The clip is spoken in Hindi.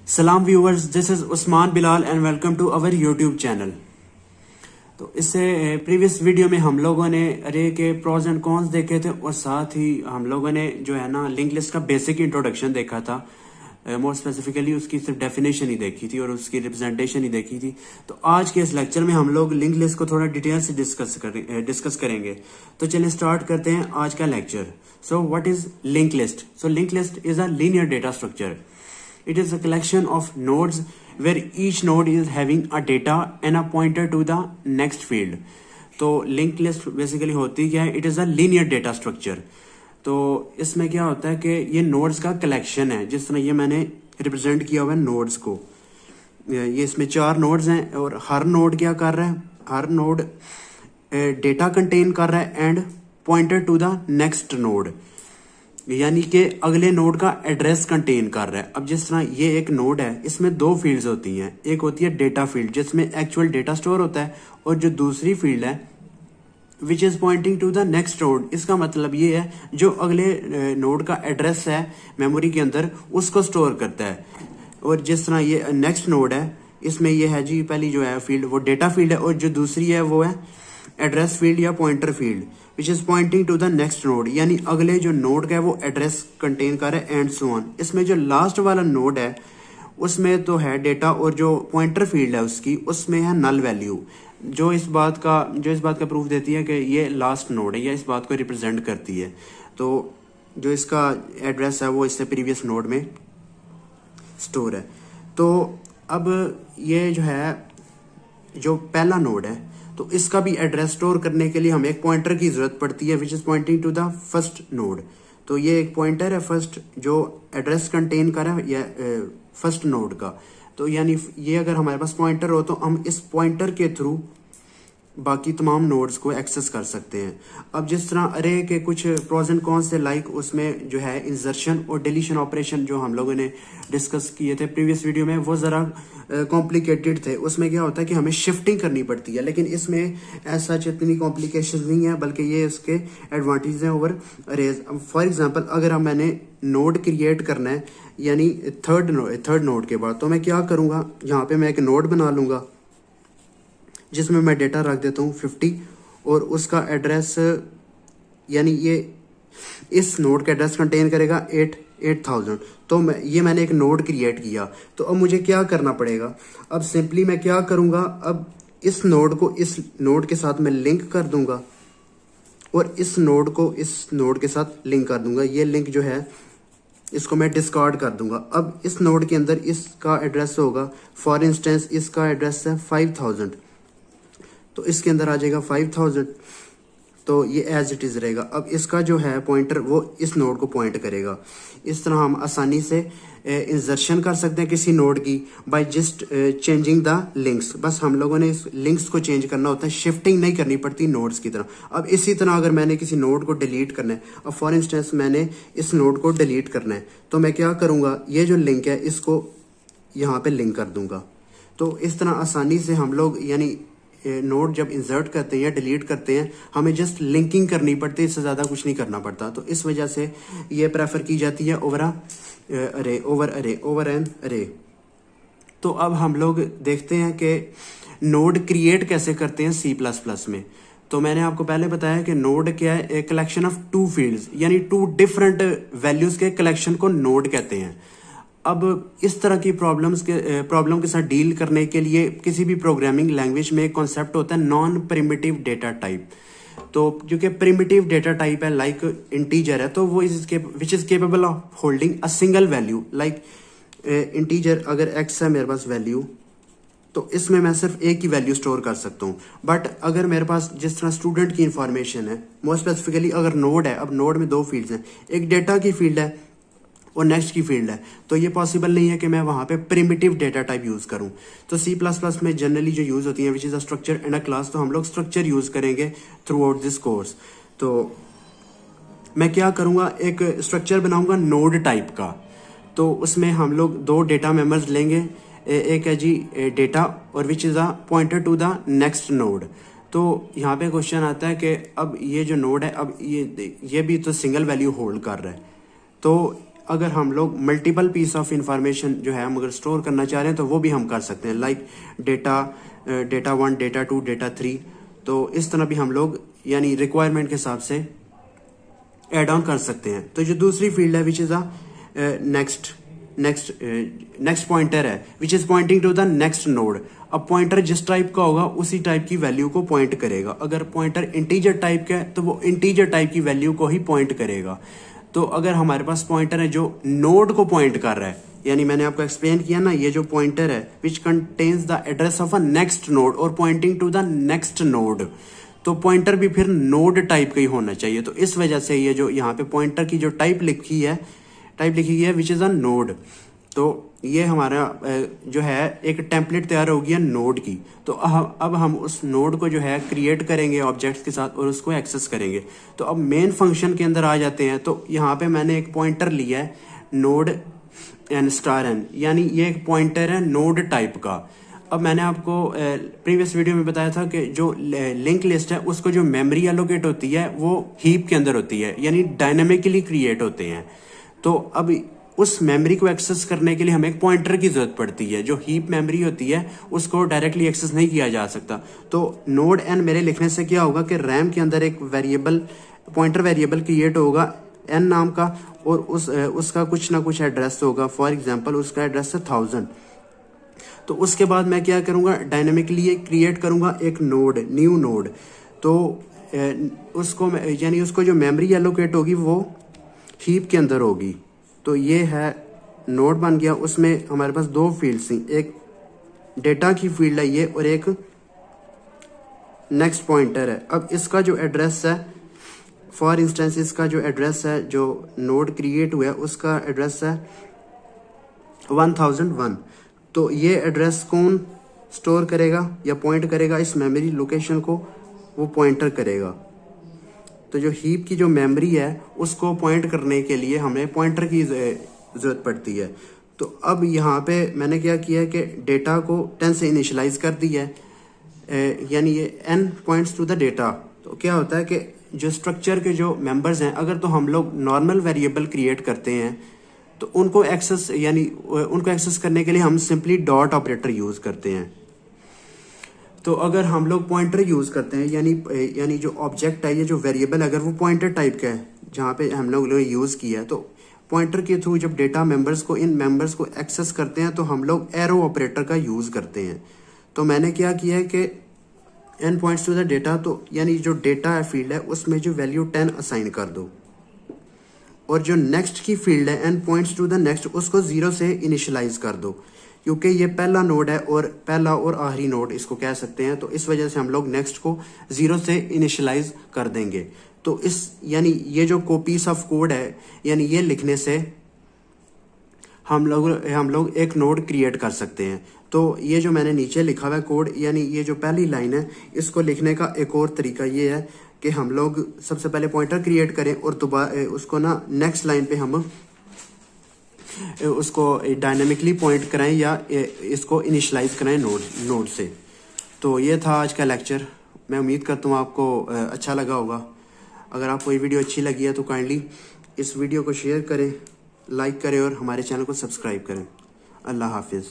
सलाम viewers, this is Usman Bilal and welcome to our YouTube channel. तो इससे प्रीवियस वीडियो में हम लोगों ने अरे के प्रोज एंड कॉन्स देखे थे और साथ ही हम लोगों ने जो है ना लिंक लिस्ट का बेसिक इंट्रोडक्शन देखा था। मोर स्पेसिफिकली उसकी सिर्फ डेफिनेशन ही देखी थी और उसकी रिप्रेजेंटेशन ही देखी थी। तो आज के इस लेक्चर में हम लोग लिंक लिस्ट को थोड़ा डिटेल से डिस्कस करेंगे। तो चलिए स्टार्ट करते हैं आज का lecture. So what is link list? So link list is a linear data structure. It is a collection of nodes where each node is having a data and a pointer to the next field. तो लिंक लिस्ट बेसिकली होती क्या है? It is a linear data structure. तो इसमें क्या होता है कि ये नोड्स का कलेक्शन है. जिस तरह ये मैंने रिप्रेजेंट किया हुआ है नोड्स को. ये इसमें 4 नोड्स हैं और हर नोड क्या कर रहा है? हर नोड डेटा कंटेन कर रहा है and pointer to the next node, यानी कि अगले नोड का एड्रेस कंटेन कर रहा है. अब जिस तरह ये एक नोड है, इसमें 2 फील्ड्स होती हैं. एक होती है डेटा फील्ड जिसमें एक्चुअल डेटा स्टोर होता है, और जो दूसरी फील्ड है which is pointing to the next node. इसका मतलब ये है जो अगले नोड का एड्रेस है मेमोरी के अंदर उसको स्टोर करता है. और जिस तरह ये नेक्स्ट नोड है, इसमें ये है जी पहली जो है फील्ड वो डेटा फील्ड है, और जो दूसरी है वो है एड्रेस फील्ड या pointer field which is pointing to the next node, यानी अगले जो नोड का है वो एड्रेस कंटेन कर रहा है एंड सो ऑन. इसमें जो लास्ट वाला नोड है उसमें तो है डेटा, और जो पॉइंटर फील्ड है उसकी उसमें है नल वैल्यू, जो इस बात का प्रूफ देती है कि ये लास्ट नोड है या इस बात को रिप्रेजेंट करती है. तो जो इसका एड्रेस है वो इससे प्रीवियस नोड में स्टोर है. तो अब ये जो है जो पहला नोड है, तो इसका भी एड्रेस स्टोर करने के लिए हमें एक पॉइंटर की जरूरत पड़ती है which is pointing to the first node. तो ये एक पॉइंटर है फर्स्ट जो एड्रेस कंटेन कर रहा है फर्स्ट नोड का. तो यानी ये अगर हमारे पास पॉइंटर हो तो हम इस पॉइंटर के थ्रू बाकी तमाम नोड्स को एक्सेस कर सकते हैं. अब जिस तरह अरे के कुछ प्रोज एंड कॉन्स से लाइक उसमें जो है इंसर्शन और डिलीशन ऑपरेशन जो हम लोगों ने डिस्कस किए थे प्रीवियस वीडियो में, वो जरा कॉम्प्लिकेटेड थे. उसमें क्या होता है कि हमें शिफ्टिंग करनी पड़ती है, लेकिन इसमें ऐसा इतनी कॉम्प्लिकेशन नहीं है, बल्कि ये इसके एडवांटेज हैं ओवर अरेज. फॉर एग्जाम्पल अगर हम मैंने नोड क्रिएट करना है यानी थर्ड नोड के बाद, तो मैं क्या करूंगा, यहाँ पे मैं एक नोड बना लूंगा जिसमें मैं डेटा रख देता हूँ 50 और उसका एड्रेस यानी ये इस नोड का एड्रेस कंटेन करेगा 8000. तो मैंने एक नोड क्रिएट किया. तो अब मुझे क्या करना पड़ेगा? अब सिंपली मैं क्या करूंगा, अब इस नोड को इस नोड के साथ मैं लिंक कर दूंगा और इस नोड को इस नोड के साथ लिंक कर दूंगा. ये लिंक जो है इसको मैं डिस्कार्ड कर दूंगा. अब इस नोड के अंदर इसका एड्रेस होगा, फॉर इंस्टेंस इसका एड्रेस है 5000, तो इसके अंदर आ जाएगा 5000. तो ये एज इट इज रहेगा. अब इसका जो है पॉइंटर वो इस नोड को पॉइंट करेगा. इस तरह हम आसानी से इंसर्शन कर सकते हैं किसी नोड की by just changing the links. बस हम लोगों ने इस लिंक्स को चेंज करना होता है, शिफ्टिंग नहीं करनी पड़ती नोड्स की तरह. अब इसी तरह अगर मैंने किसी नोड को डिलीट करना है, अब फॉर इंस्टेंस मैंने इस नोड को डिलीट करना है, तो मैं क्या करूंगा, ये जो लिंक है इसको यहाँ पे लिंक कर दूंगा. तो इस तरह आसानी से हम लोग यानी नोड जब इंसर्ट करते हैं या डिलीट करते हैं हमें जस्ट लिंकिंग करनी पड़ती है, इससे ज्यादा कुछ नहीं करना पड़ता. तो इस वजह से ये प्रेफर की जाती है ओवर एन अरे. तो अब हम लोग देखते हैं कि नोड क्रिएट कैसे करते हैं C++ में. तो मैंने आपको पहले बताया कि नोड क्या है, एक कलेक्शन ऑफ 2 फील्ड्स यानी 2 डिफरेंट वैल्यूज के कलेक्शन को नोड कहते हैं. अब इस तरह की प्रॉब्लम के साथ डील करने के लिए किसी भी प्रोग्रामिंग लैंग्वेज में एक कॉन्सेप्ट होता है नॉन प्रिमिटिव डेटा टाइप. तो क्योंकि प्रिमिटिव डेटा टाइप है लाइक इंटीजर है, तो वो which is capable of holding a single value. Like integer अगर x है मेरे पास वैल्यू, तो इसमें मैं सिर्फ एक ही वैल्यू स्टोर कर सकता हूँ. बट अगर मेरे पास जिस तरह स्टूडेंट की इंफॉर्मेशन है, मोर स्पेसिफिकली अगर नोड है, अब नोड में 2 फील्ड्स हैं, एक डेटा की फील्ड है और नेक्स्ट की फील्ड है, तो ये पॉसिबल नहीं है कि मैं वहां पे प्रिमिटिव डेटा टाइप यूज करूं. तो C++ में जनरली जो यूज होती है which is a structure and a class, तो हम लोग स्ट्रक्चर यूज करेंगे थ्रू आउट दिस कोर्स. तो मैं क्या करूंगा, एक स्ट्रक्चर बनाऊंगा नोड टाइप का. तो उसमें हम लोग 2 डेटा मेंबर्स लेंगे, एक है जी डेटा और which is a pointer to the next node. तो यहाँ पे क्वेश्चन आता है कि अब ये जो नोड है, अब ये भी तो सिंगल वैल्यू होल्ड कर रहा है. तो अगर हम लोग मल्टीपल पीस ऑफ इंफॉर्मेशन जो है हम अगर स्टोर करना चाह रहे हैं तो वो भी हम कर सकते हैं, लाइक डेटा 1, डेटा 2, डेटा 3। तो इस तरह भी हम लोग यानी रिक्वायरमेंट के हिसाब से एड ऑन कर सकते हैं। तो जो दूसरी फील्ड है which is a next pointer है which is pointing to the next node. अब पॉइंटर जिस टाइप का होगा उसी टाइप की वैल्यू को पॉइंट करेगा। अगर पॉइंटर इंटीजर टाइप का है तो वो इंटीजर टाइप की वैल्यू को ही पॉइंट करेगा। तो अगर हमारे पास पॉइंटर है जो नोड को पॉइंट कर रहा है, यानी मैंने आपको एक्सप्लेन किया ना, ये जो पॉइंटर है which contains the address of a next node और pointing to the next node, तो पॉइंटर भी फिर नोड टाइप का ही होना चाहिए। तो इस वजह से ये जो यहाँ पे पॉइंटर की जो टाइप लिखी गई है विच इज अ नोड। तो ये हमारा जो है एक टेम्पलेट तैयार हो गया नोड की। तो अब हम उस नोड को जो है क्रिएट करेंगे ऑब्जेक्ट्स के साथ और उसको एक्सेस करेंगे। तो अब मेन फंक्शन के अंदर आ जाते हैं। तो यहाँ पे मैंने एक पॉइंटर लिया है नोड n स्टार n, यानी ये एक पॉइंटर है नोड टाइप का। अब मैंने आपको प्रीवियस वीडियो में बताया था कि जो लिंक लिस्ट है उसको जो मेमोरी एलोकेट होती है वो हीप के अंदर होती है, यानी डायनेमिकली क्रिएट होते हैं। तो अब उस मेमोरी को एक्सेस करने के लिए हमें एक पॉइंटर की जरूरत पड़ती है। जो हीप मेमोरी होती है उसको डायरेक्टली एक्सेस नहीं किया जा सकता। तो नोड n मेरे लिखने से क्या होगा कि रैम के अंदर एक वेरिएबल पॉइंटर वेरिएबल क्रिएट होगा n नाम का, और उसका कुछ ना कुछ एड्रेस होगा। फॉर एग्जांपल उसका एड्रेस है 1000। तो उसके बाद मैं क्या करूंगा, डायनेमिकली क्रिएट करूंगा एक नोड, न्यू नोड। तो उसको यानी उसको जो मेमोरी एलोकेट होगी वो हीप के अंदर होगी। तो ये है नोड बन गया। उसमें हमारे पास दो फील्ड्स थी, एक डेटा की फील्ड है ये और एक नेक्स्ट पॉइंटर है। अब इसका जो एड्रेस है, फॉर इंस्टेंस इसका जो एड्रेस है जो नोड क्रिएट हुआ है उसका एड्रेस है 1001। तो ये एड्रेस कौन स्टोर करेगा या पॉइंट करेगा इस मेमोरी लोकेशन को, वो पॉइंटर करेगा। तो जो हीप की जो मेमोरी है उसको पॉइंट करने के लिए हमें पॉइंटर की जरूरत पड़ती है। तो अब यहाँ पे मैंने क्या किया है कि डेटा को 10 से इनिशियलाइज कर दिया है, यानी ये n points to the data. तो क्या होता है कि जो स्ट्रक्चर के जो मेंबर्स हैं, अगर तो हम लोग नॉर्मल वेरिएबल क्रिएट करते हैं तो उनको एक्सेस करने के लिए हम सिंपली डॉट ऑपरेटर यूज करते हैं। तो अगर हम लोग पॉइंटर यूज करते हैं, यानी जो ऑब्जेक्ट है, ये जो वेरिएबल अगर वो पॉइंटर टाइप का है जहाँ पे हम लोग यूज किया है, तो पॉइंटर के थ्रू जब डेटा मेंबर्स को इन मेंबर्स को एक्सेस करते हैं तो हम लोग एरो ऑपरेटर का यूज करते हैं। तो मैंने क्या किया है कि n points to the data, तो यानी जो डेटा है फील्ड है उसमें जो वैल्यू 10 असाइन कर दो, और जो नेक्स्ट की फील्ड है n points to the next उसको 0 से इनिशियलाइज कर दो, क्योंकि ये पहला नोड है और पहला और आखिरी नोड इसको कह सकते हैं। तो इस वजह से हम लोग नेक्स्ट को 0 से इनिशियलाइज कर देंगे। तो यानी ये जो पीस ऑफ कोड है, यानी ये लिखने से हम लोग एक नोड क्रिएट कर सकते हैं। तो ये जो मैंने नीचे लिखा हुआ है कोड, यानी ये जो पहली लाइन है, इसको लिखने का एक और तरीका ये है कि हम लोग सबसे पहले पॉइंटर क्रिएट करें और दोबारा उसको ना नेक्स्ट लाइन पे हम उसको डायनेमिकली पॉइंट कराएं या इसको इनिशियलाइज कराएं नोड से। तो ये था आज का लेक्चर। मैं उम्मीद करता हूँ आपको अच्छा लगा होगा। अगर आपको ये वीडियो अच्छी लगी है तो काइंडली इस वीडियो को शेयर करें, लाइक करें और हमारे चैनल को सब्सक्राइब करें। अल्लाह हाफिज़।